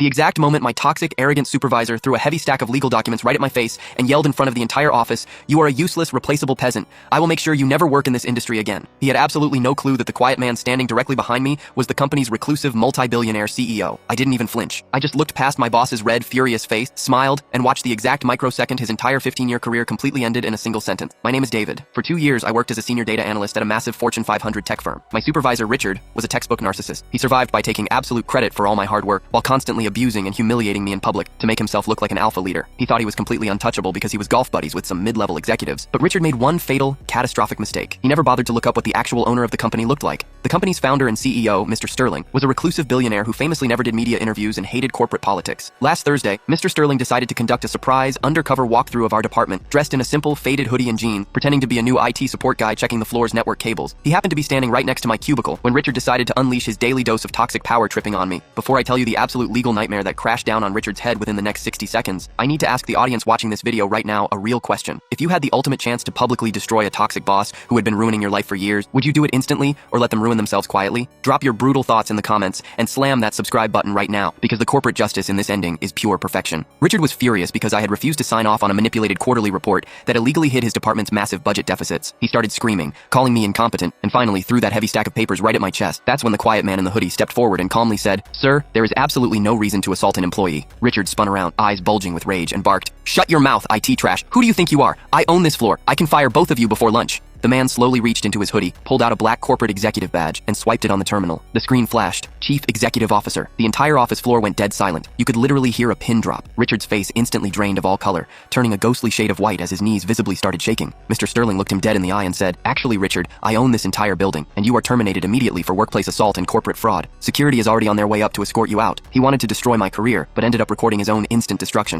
The exact moment my toxic, arrogant supervisor threw a heavy stack of legal documents right at my face and yelled in front of the entire office, "You are a useless, replaceable peasant. I will make sure you never work in this industry again." He had absolutely no clue that the quiet man standing directly behind me was the company's reclusive, multi-billionaire CEO. I didn't even flinch. I just looked past my boss's red, furious face, smiled, and watched the exact microsecond his entire 15-year career completely ended in a single sentence. My name is David. For 2 years, I worked as a senior data analyst at a massive Fortune 500 tech firm. My supervisor, Richard, was a textbook narcissist. He survived by taking absolute credit for all my hard work, while constantly abusing and humiliating me in public to make himself look like an alpha leader. He thought he was completely untouchable because he was golf buddies with some mid-level executives. But Richard made one fatal, catastrophic mistake. He never bothered to look up what the actual owner of the company looked like. The company's founder and CEO, Mr. Sterling, was a reclusive billionaire who famously never did media interviews and hated corporate politics. Last Thursday, Mr. Sterling decided to conduct a surprise, undercover walkthrough of our department, dressed in a simple, faded hoodie and jeans, pretending to be a new IT support guy checking the floor's network cables. He happened to be standing right next to my cubicle when Richard decided to unleash his daily dose of toxic power tripping on me. Before I tell you the absolute legal nightmare that crashed down on Richard's head within the next 60 seconds, I need to ask the audience watching this video right now a real question. If you had the ultimate chance to publicly destroy a toxic boss who had been ruining your life for years, would you do it instantly or let them ruin themselves quietly? Drop your brutal thoughts in the comments and slam that subscribe button right now, because the corporate justice in this ending is pure perfection. Richard was furious because I had refused to sign off on a manipulated quarterly report that illegally hid his department's massive budget deficits. He started screaming, calling me incompetent, and finally threw that heavy stack of papers right at my chest. That's when the quiet man in the hoodie stepped forward and calmly said, "Sir, there is absolutely no reason to assault an employee." Richard spun around, eyes bulging with rage, and barked, "Shut your mouth, IT trash. Who do you think you are? I own this floor. I can fire both of you before lunch." The man slowly reached into his hoodie, pulled out a black corporate executive badge, and swiped it on the terminal. The screen flashed, "Chief Executive Officer." The entire office floor went dead silent. You could literally hear a pin drop. Richard's face instantly drained of all color, turning a ghostly shade of white as his knees visibly started shaking. Mr. Sterling looked him dead in the eye and said, "Actually, Richard, I own this entire building, and you are terminated immediately for workplace assault and corporate fraud. Security is already on their way up to escort you out." He wanted to destroy my career, but ended up recording his own instant destruction.